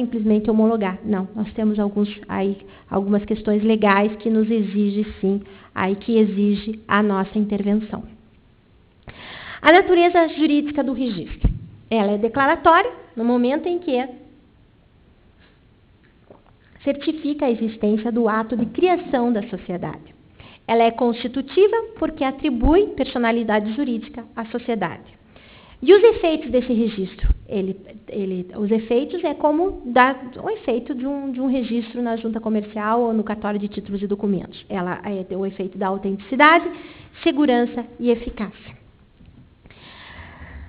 simplesmente homologar. Não, nós temos algumas questões legais que nos exigem, sim, que exige a nossa intervenção. A natureza jurídica do registro. Ela é declaratória no momento em que certifica a existência do ato de criação da sociedade. Ela é constitutiva porque atribui personalidade jurídica à sociedade. E os efeitos desse registro? Os efeitos é como dar o efeito de um registro na junta comercial ou no cartório de títulos e documentos. Ela tem o efeito da autenticidade, segurança e eficácia.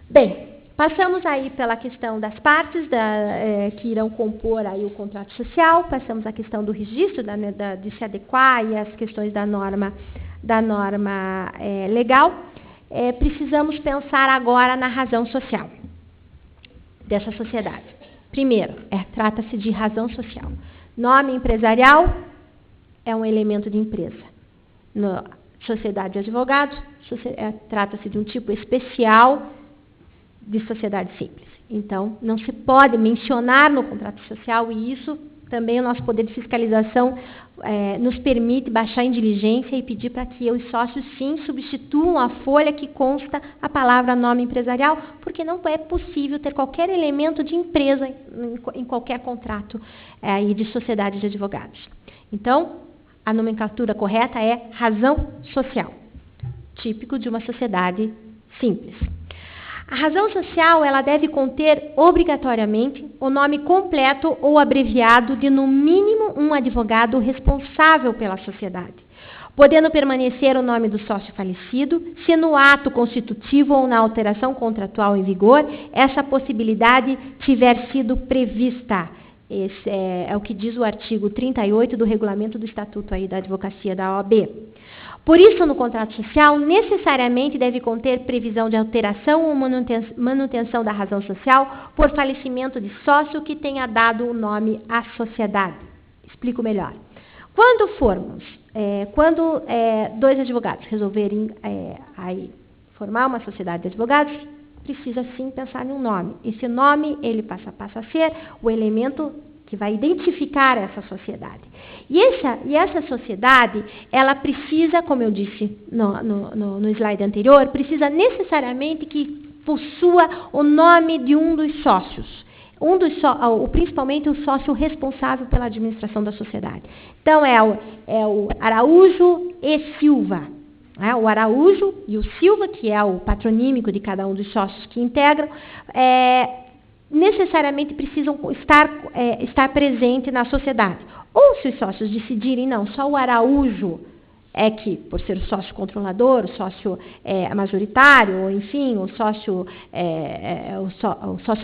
Bem, passamos aí pela questão das partes que irão compor aí o contrato social, passamos a questão do registro, de se adequar e as questões da norma legal. Precisamos pensar agora na razão social dessa sociedade. Primeiro, trata-se de razão social. Nome empresarial é um elemento de empresa. Sociedade de advogados, trata-se de um tipo especial de sociedade simples. Então, não se pode mencionar no contrato social, e isso também o nosso poder de fiscalização nos permite baixar em diligência e pedir para que os sócios, sim, substituam a folha que consta a palavra nome empresarial, porque não é possível ter qualquer elemento de empresa em qualquer contrato de sociedade de advogados. Então, a nomenclatura correta é razão social, típico de uma sociedade simples. A razão social ela deve conter obrigatoriamente o nome completo ou abreviado de, no mínimo, um advogado responsável pela sociedade, podendo permanecer o nome do sócio falecido, se no ato constitutivo ou na alteração contratual em vigor, essa possibilidade tiver sido prevista. Esse é o que diz o artigo 38 do regulamento do Estatuto aí da Advocacia da OAB. Por isso, no contrato social, necessariamente deve conter previsão de alteração ou manutenção da razão social por falecimento de sócio que tenha dado o nome à sociedade. Explico melhor. Quando dois advogados resolverem formar uma sociedade de advogados, precisa sim pensar em um nome. Esse nome ele passa a ser o elemento que vai identificar essa sociedade. E essa sociedade, ela precisa, como eu disse no slide anterior, precisa necessariamente que possua o nome de um dos sócios, principalmente o sócio responsável pela administração da sociedade. Então, é o Araújo e Silva. O Araújo e o Silva, que é o patronímico de cada um dos sócios que integram, necessariamente precisam estar presente na sociedade. Ou se os sócios decidirem, não, só o Araújo é que, por ser o sócio controlador, o sócio majoritário, ou enfim, o sócio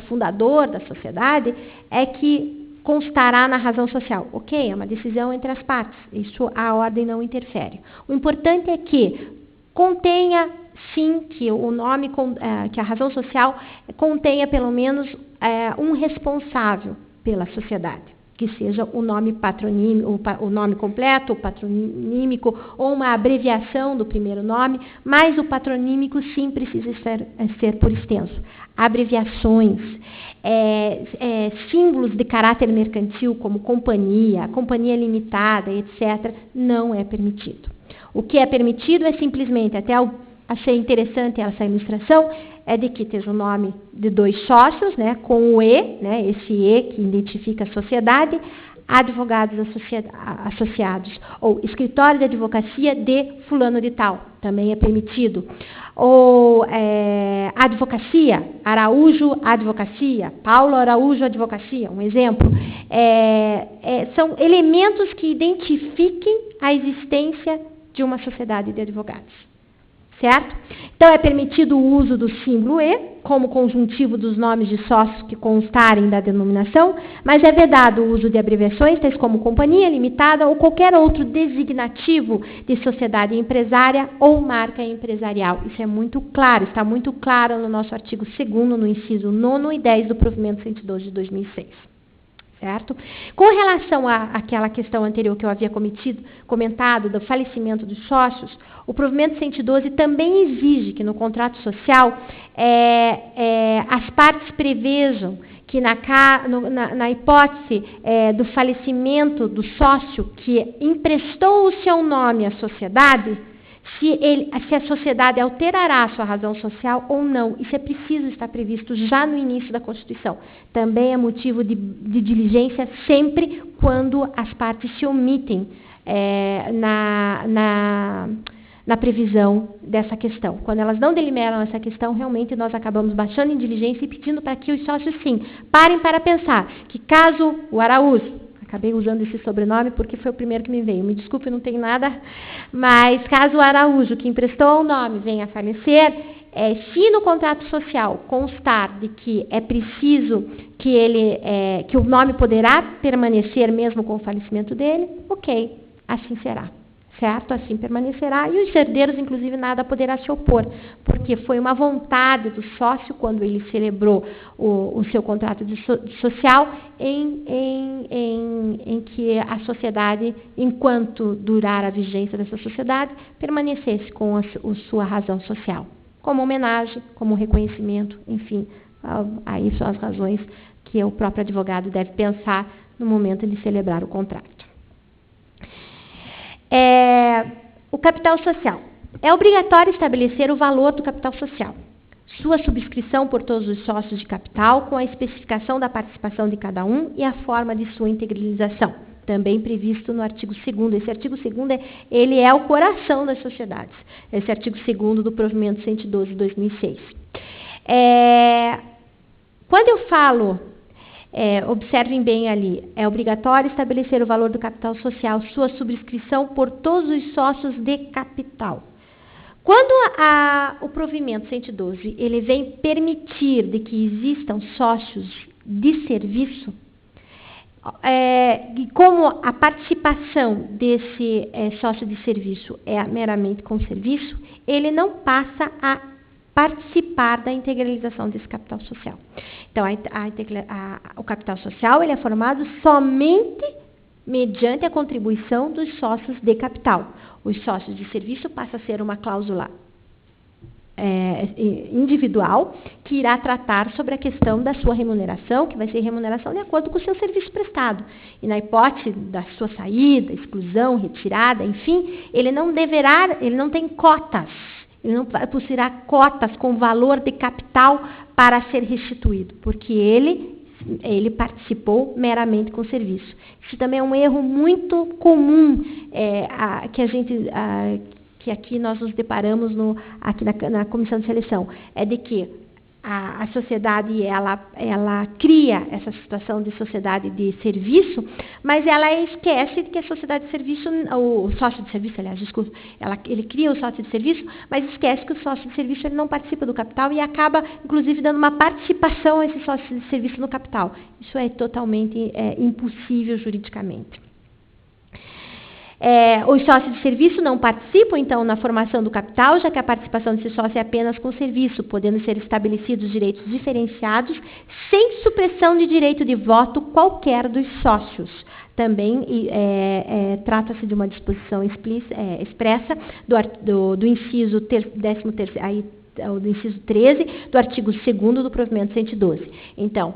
fundador da sociedade, é que constará na razão social. Ok, é uma decisão entre as partes, isso a ordem não interfere. O importante é que contenha, sim, que o nome, que a razão social contenha pelo menos um responsável pela sociedade, que seja o nome patronímico, o nome completo, o patronímico, ou uma abreviação do primeiro nome, mas o patronímico sim precisa ser por extenso. Abreviações, símbolos de caráter mercantil, como companhia limitada, etc., não é permitido. O que é permitido é simplesmente, achei interessante essa ilustração, é de que esteja o nome de dois sócios, né, com o E, né, esse E que identifica a sociedade, advogados associados, ou escritório de advocacia de fulano de tal, também é permitido. Ou advocacia, Araújo Advocacia, Paulo Araújo Advocacia, um exemplo. São elementos que identifiquem a existência de uma sociedade de advogados. Certo? Então, é permitido o uso do símbolo E, como conjuntivo dos nomes de sócios que constarem da denominação, mas é vedado o uso de abreviações, tais como companhia limitada ou qualquer outro designativo de sociedade empresária ou marca empresarial. Isso é muito claro, está muito claro no nosso artigo 2º, no inciso 9º e 10 do provimento 112 de 2006. Certo? Com relação àquela questão anterior que eu havia comentado, do falecimento dos sócios, o provimento 112 também exige que no contrato social as partes prevejam que na hipótese do falecimento do sócio que emprestou o seu nome à sociedade, se a sociedade alterará a sua razão social ou não. Isso é preciso estar previsto já no início da Constituição. Também é motivo de diligência sempre quando as partes se omitem na previsão dessa questão. Quando elas não delimitam essa questão, realmente nós acabamos baixando em diligência e pedindo para que os sócios, sim, parem para pensar que caso o Araújo, acabei usando esse sobrenome porque foi o primeiro que me veio, me desculpe, não tem nada, mas caso o Araújo, que emprestou o nome, venha a falecer, se no contrato social constar de que é preciso que o nome poderá permanecer mesmo com o falecimento dele, ok, assim será. Certo? Assim permanecerá, e os herdeiros, inclusive, nada poderá se opor, porque foi uma vontade do sócio, quando ele celebrou o seu contrato social, em que a sociedade, enquanto durar a vigência dessa sociedade, permanecesse com a sua razão social, como homenagem, como reconhecimento, enfim, aí são as razões que o próprio advogado deve pensar no momento de celebrar o contrato. O capital social. É obrigatório estabelecer o valor do capital social, sua subscrição por todos os sócios de capital, com a especificação da participação de cada um e a forma de sua integralização, também previsto no artigo 2º. Esse artigo 2º ele é o coração das sociedades, esse artigo 2º do Provimento 112 de 2006. Quando eu falo, observem bem ali, é obrigatório estabelecer o valor do capital social, sua subscrição por todos os sócios de capital. Quando o provimento 112 ele vem permitir de que existam sócios de serviço, e como a participação desse sócio de serviço é meramente com serviço, ele não passa a participar da integralização desse capital social. Então, o capital social ele é formado somente mediante a contribuição dos sócios de capital. Os sócios de serviço passa a ser uma cláusula individual que irá tratar sobre a questão da sua remuneração, que vai ser remuneração de acordo com o seu serviço prestado. E na hipótese da sua saída, exclusão, retirada, enfim, ele não tem cotas. Ele não possuirá cotas com valor de capital para ser restituído, porque ele participou meramente com o serviço. Isso também é um erro muito comum que aqui nós nos deparamos aqui na comissão de seleção, é de que a sociedade ela cria essa situação de sociedade de serviço, mas ela esquece de que a sociedade de serviço, o sócio de serviço, aliás, desculpa, ele cria o sócio de serviço, mas esquece que o sócio de serviço ele não participa do capital e acaba, inclusive, dando uma participação a esse sócio de serviço no capital. Isso é totalmente impossível juridicamente. Os sócios de serviço não participam, então, na formação do capital, já que a participação desse sócio é apenas com serviço, podendo ser estabelecidos direitos diferenciados, sem supressão de direito de voto qualquer dos sócios. Também trata-se de uma disposição expressa do inciso 13º, do inciso 13 do artigo 2º do Provimento 112. Então,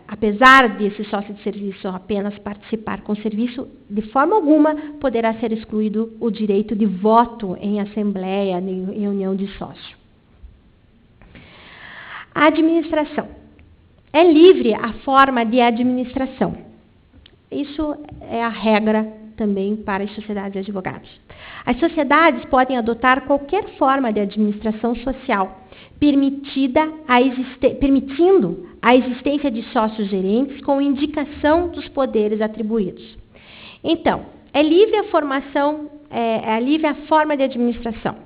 apesar desse sócio de serviço apenas participar com serviço, de forma alguma poderá ser excluído o direito de voto em assembleia, em união de sócio. A administração. É livre a forma de administração. Isso é a regra também para as sociedades de advogados. As sociedades podem adotar qualquer forma de administração social, permitindo a existência de sócios gerentes com indicação dos poderes atribuídos. Então, é livre a forma de administração.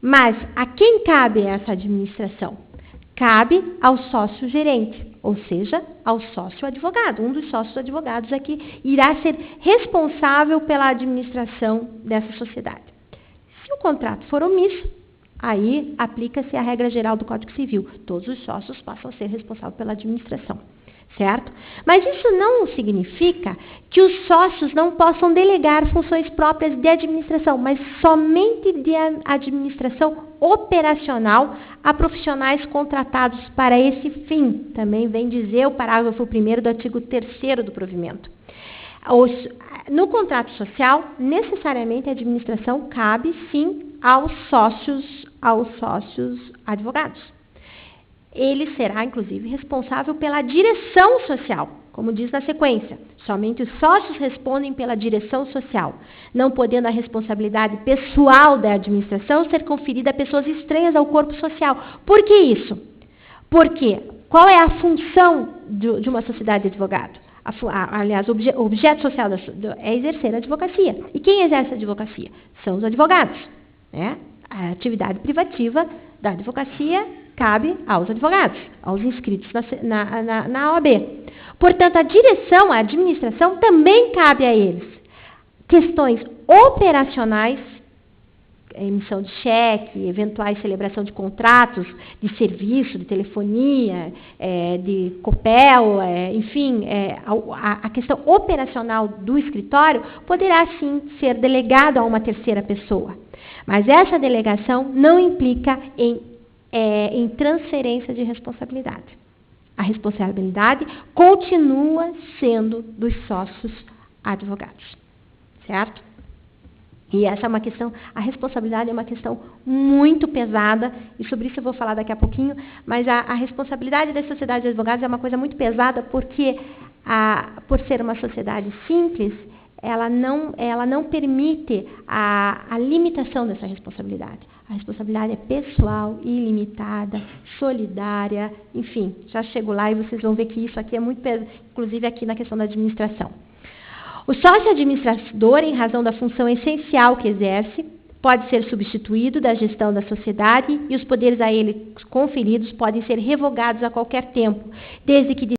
Mas a quem cabe essa administração? Cabe ao sócio gerente, ou seja, ao sócio advogado. Um dos sócios advogados é que irá ser responsável pela administração dessa sociedade. Se o contrato for omisso, aí aplica-se a regra geral do Código Civil. Todos os sócios passam a ser responsáveis pela administração. certo? Mas isso não significa que os sócios não possam delegar funções próprias de administração, mas somente de administração operacional a profissionais contratados para esse fim. Também vem dizer o parágrafo 1º do artigo 3º do provimento. No contrato social, necessariamente a administração cabe, sim, aos sócios advogados. Ele será, inclusive, responsável pela direção social, como diz na sequência. Somente os sócios respondem pela direção social, não podendo a responsabilidade pessoal da administração ser conferida a pessoas estranhas ao corpo social. Por que isso? Porque qual é a função de uma sociedade de advogado? Aliás, o objeto social é exercer a advocacia. E quem exerce a advocacia? São os advogados, né? A atividade privativa da advocacia cabe aos advogados, aos inscritos na OAB. Portanto, a direção, a administração também cabe a eles. Questões operacionais, emissão de cheque, eventuais celebração de contratos de serviço, de telefonia, de copel, enfim, a questão operacional do escritório poderá sim ser delegada a uma terceira pessoa. Mas essa delegação não implica em transferência de responsabilidade. A responsabilidade continua sendo dos sócios advogados, certo? E essa é uma questão, a responsabilidade é uma questão muito pesada, e sobre isso eu vou falar daqui a pouquinho, mas a responsabilidade das sociedades de advogados é uma coisa muito pesada, porque por ser uma sociedade simples, ela não permite a limitação dessa responsabilidade. A responsabilidade é pessoal, ilimitada, solidária, enfim, já chego lá e vocês vão ver que isso aqui é muito pesado, inclusive aqui na questão da administração. O sócio administrador, em razão da função essencial que exerce, pode ser substituído da gestão da sociedade e os poderes a ele conferidos podem ser revogados a qualquer tempo, desde que